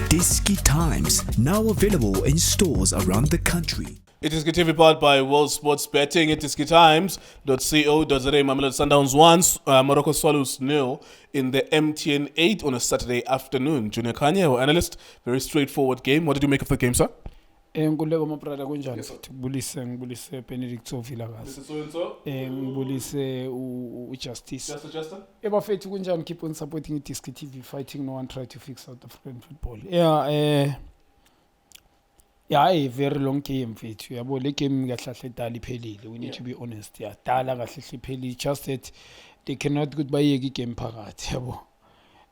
iDiski Times, now available in stores around the country. iDiskiTV powered by World Sports Betting. iDiskiTimes.co.za. Mamelodi Sundowns 1, Moroka Swallows 0 in the MTN 8 on a Saturday afternoon. Junior Khanye, our analyst, very straightforward game. What did you make of the game, sir? Nguleko mabrada kunjani futhi ngibulise Benedict Sovilakazi ngibulise uJustice ebafethu kunjani, keep on supporting iDiskiTV, fighting no one try to fix South African football. A very long game mfethu yabo, le game kahle dala iphelile, we need to be honest. Dala kahle iphelile, just that they cannot goodbye game phakathi yabo.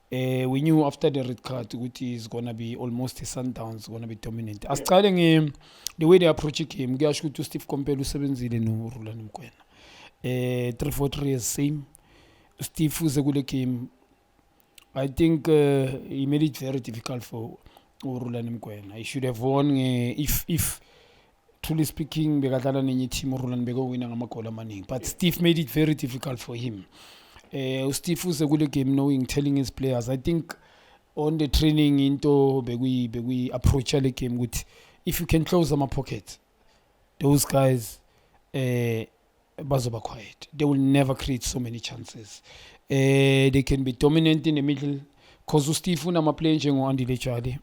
We knew after the red card ukuthi is gonna be almost the Sundowns gonna be dominant. Asicale the way they approach the game, kuyasho ukuthi Steve Kompela usebenzile no Rulani Mkwena. 3-4-3 is same. Steve uze kule game, I think he made it very difficult for Rulani Mkwena. He should have won if truly speaking bekadlala nenye team uRulani bekowina ngamagoli amaningi, but Steve made it very difficult for him. Steve uze kule game knowing, telling his players, I think on the training into we approach the game with, if you can close my pocket, those guys bazoba quiet, they will never create so many chances. They can be dominant in the middle because Steve unama play njengo Jali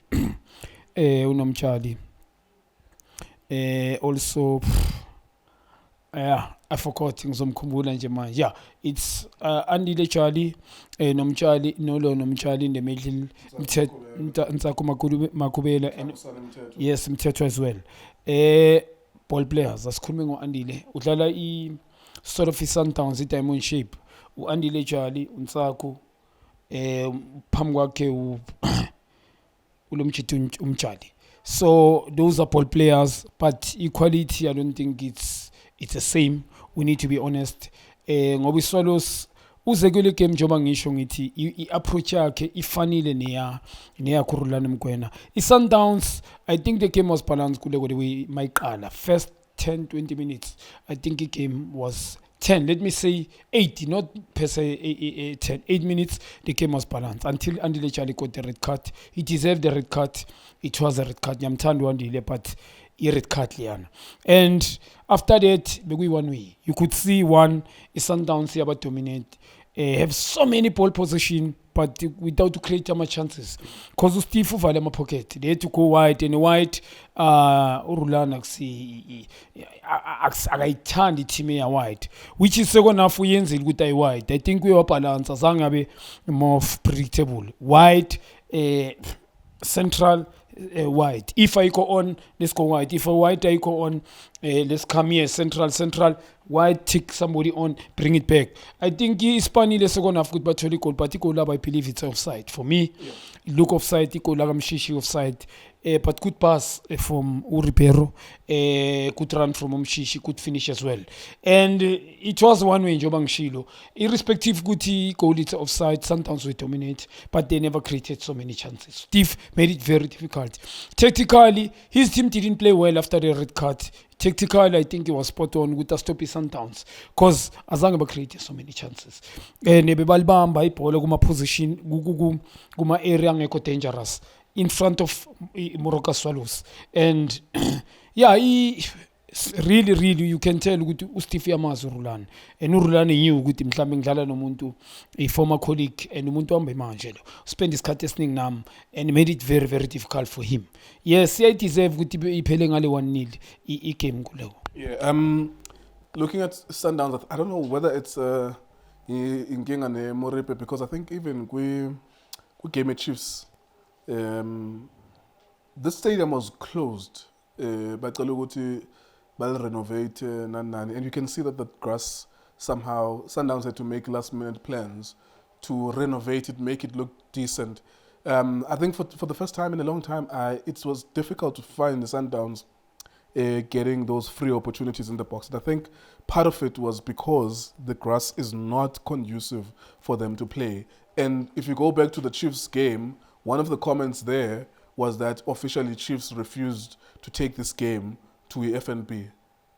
unomjali also I forgot ngizomkhumbula nje manje. It's Jali nomjali nomjali in the middle, Ntsako Makubela and yes Mthetho as well. Ball players asikhulume ngo-Andile udlala sort of i-Sundowns i-diamond shape, u-Andile Jali, uNtsako phambi kwakhe ulomjiti umjali. So those are ball players, but equality I don't think it's the same. We need to be honest. Ngoba iSwallows uze kule game njengoba ngisho ngithi i-approach yakhe ifanile neya Rulani Mkwena. I-Sundowns, I think the game was balanced kule way mayiqala. First 10-20 minutes, I think the game was 10, let me say 8, not per se 10. 8 minutes, the game was balanced until Andile Jali got the red card. He deserved the red card. It was a red card. Yamthanda Andile, but red card Liana. And after that, we one way. You could see one, Sundowns here but dominate. Have so many ball possession, but without to create much chances. Because Steve uvale my pocket. They had to go wide, and wide Urulana akayithanda team ya wide, which is second half uyenzile ukuthi wide. I think we were balance azange abe more predictable. Wide central wide. If I go on, let's go wide. If I wide, I go on, let's come here, central, wide, take somebody on, bring it back. I think Hispania the second half good, but I believe it's offside. For me, look offside, Mshishi offside. But good pass from Uripero, good run from Mshishi, good finish as well. And it was one way, Jobang Shilo. Irrespective good goal, it's offside, sometimes we dominate, but they never created so many chances. Steve made it very difficult. Tactically, his team didn't play well after the red card. Tactically, I think he was spot on with the stoppy Sundowns because Azanga created so many chances. Nebebalbamba ibhola kuma position kuma area ngekho dangerous in front of Moroka Swallows. And really you can tell ukuthi uSteve yamazi uRulani, and uRulani yiyo ukuthi mhlambe ngidlala nomuntu a former colleague and umuntu amba manje lo spend isikhathi esiningi nami, and made it very very difficult for him. Yes, he deserve ukuthi iphele ngale 1-0 i-game kuleyo. Looking at Sundowns, I don't know whether it's inkinga neMoroka, because I think even we game at Chiefs, this stadium was closed. Bacela ukuthi they'll renovate and you can see that the grass somehow Sundowns had to make last minute plans to renovate it, make it look decent. I think for the first time in a long time, it was difficult to find the Sundowns getting those free opportunities in the box. And I think part of it was because the grass is not conducive for them to play. And if you go back to the Chiefs game, one of the comments there was that officially Chiefs refused to take this game to FNB.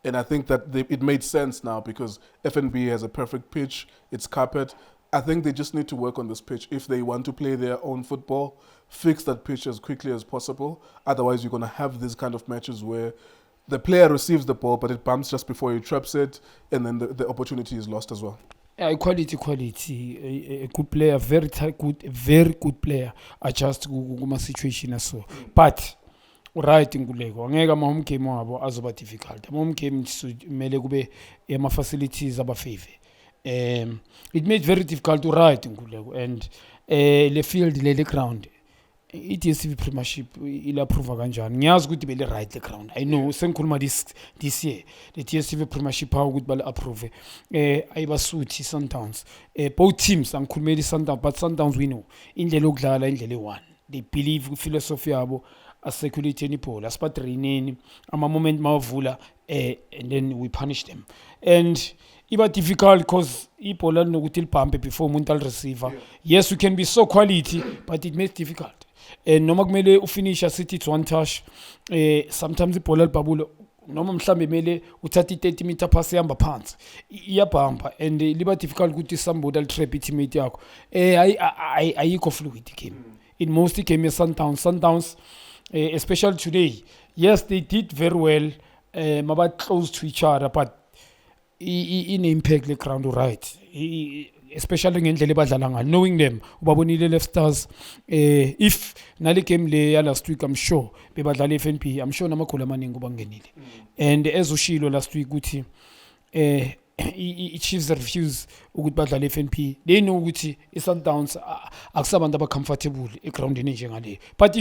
And I think that it made sense now because FNB has a perfect pitch, it's carpet, I think they just need to work on this pitch. If they want to play their own football, fix that pitch as quickly as possible. Otherwise, you're going to have these kind of matches where the player receives the ball, but it bumps just before he traps it, and then the opportunity is lost as well. Quality. A good player, very good player. Adjust kuma situation as so. But right nguleko angeke ama home game wabo azoba difficult. Ama home game kumele kube ema facilities abafave. It made very difficult to ride nguleko, and le field le ground iDStv Premiership ila approve kanjani. Ngiyazi ukuthi bele right le ground. I know sengikhuluma this year the DStv Premiership how ukuthi bale approve ayibasuthi Sundowns. Both teams angikhulumeli Sundowns, but Sundowns we know indlela okudlala indlela e1. They believe philosophy yabo asecurity any ball asipatraineni ama moment mawavula and then we punish them. And iba difficult because ibhola linokuthi libhambe before umuntu al receiver. Yes, we can be so quality, but it makes difficult. And noma kumele ufinisha sithi it's one touch, sometimes ibhola libhabulo noma mhlambe mele uthatha 30 meter pass yamba phansi iyabhamba, and liba difficult ukuthi somebody al trap teammate yakho. Ayikho fluid game in most game Sundowns, especially today. Yes, they did very well, maba close to each other, but in impact le ground right, especially ngendlela ebadlala ngayo, knowing them ubabonile left stars. If nale game le last week, I'm sure bebadlala FNP, I'm sure namagoli amaningi ubangenile. And as ushilo last week ukuthi Chiefs refuse ukuthi badlala FNP, they know ukuthi iSundowns akusabantu abacomfortable egroundini njengale, but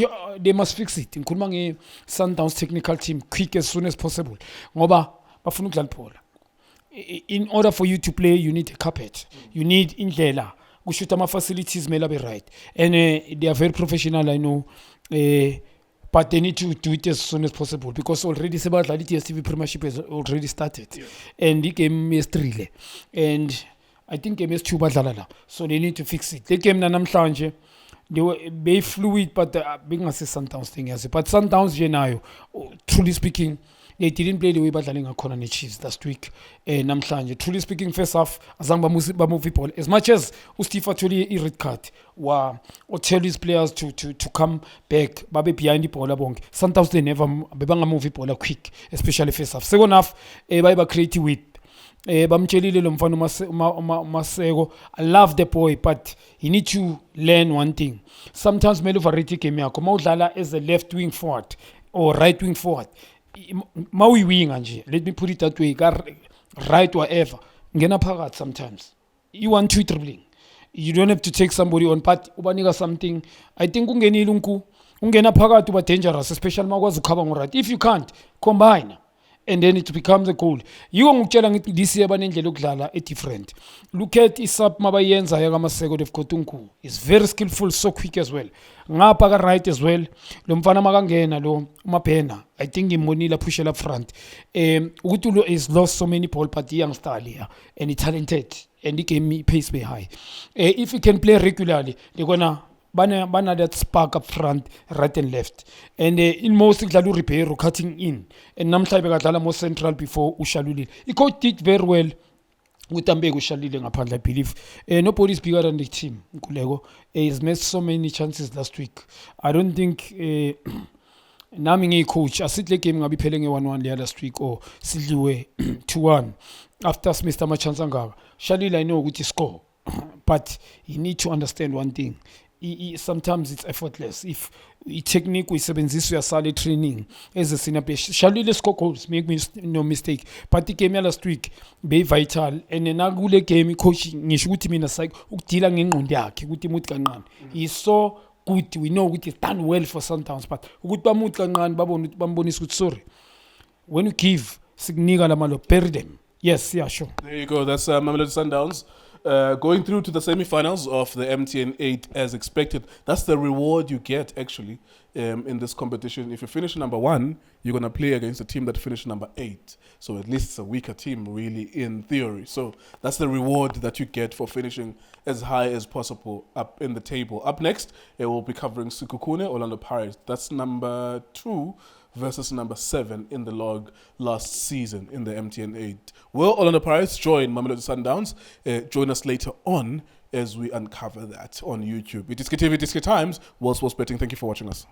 they must fix it. Ngikhuluma ngeSundowns technical team quick as soon as possible ngoba bafuna ukudlala ibhola. In order for you to play, you need a carpet. You need indlela. We shoot ama facilities may be right, and they are very professional, I know. But they need to do it as soon as possible because already the DStv Premiership has already started, and the game is 3, and I think game is 2 badlalala. So they need to fix it. The game namhlanje they were very fluid, but being a Sundowns thing as but Sundowns genayo, truly speaking, they didn't play the way badlaling ngakhona ne-Chiefs last week. Namhlanje, truly speaking, first half azange bamove ball as much as uSteve athole i-red card or tell his players to come back babe behind the ball bonke. Sometimes they never bebangamove ball quick, especially first half. Second half babe creative with bamtshelile lo mfana Maseko. I love the boy, but he need to learn one thing. Sometimes mele overrate game yakho mawudlala as a left wing forward or right wing forward. Maui wing anje, let me put it that way, right whatever ngena phakathi. Sometimes you want to dribbling, you don't have to take somebody on, but ubanika something. I think ungenile ungena phakathi uba dangerous, especially makwazi ukhaba ngo right. If you can't combine, and then it becomes a goal. You ngikutshela ngithi this year banendlela okudlala different. Look at isub mabayenza yaka Maseko, they've got Unku. Is very skillful, so quick as well. Ngapha ka right as well. Lo mfana makangena lo Mapena, I think imonila push up front. Ugutulo is lost so many ball, but young star here, and he talented, and he can pace very high. If he can play regularly, they're gonna bana that spark up front, right and left, and in most Glalu repair cutting in, and namhlanje bekadlala more central before Ushaluli. He coach did very well with Ambego Ushalili ngaphandle. I believe nobody is bigger than the team. Nkulego he's missed so many chances last week. I don't think nami ngiyi-coach asithi game ngabiphele nge-1-1 leya last week or sidliwe 2-1 after Mr. amachance angaka. Shalili I know ukuthi score, but you need to understand one thing. Sometimes it's effortless. If technique we sebenziswa solid training as a senior player, Shalili score goals, make me no mistake, but the game last week be vital, and nakule game coach ngisho ukuthi mina ukudila ngengqondo yakhe ukuthi imuthi kancane. He's so good, we know ukuthi done well for Sundowns, but ukuthi bamuthi kancane babona ukuthi bambonisa ukuthi sorry, when you give sikunika lamalo bury them. Yes, yeah, sure. There you go. That's Mamelodi Sundowns. Going through to the semi-finals of the MTN 8 as expected. That's the reward you get actually in this competition. If you finish number 1, you're going to play against a team that finished number 8. So at least it's a weaker team really in theory. So that's the reward that you get for finishing as high as possible up in the table. Up next, it will be covering Sekhukhune, Orlando Pirates. That's number 2 versus number 7 in the log last season in the MTN 8. Will Orlando Pirates join Mamelodi Sundowns? Join us later on as we uncover that on YouTube. iDiskiTV, iDiskiTimes, World Sports Betting. Thank you for watching us.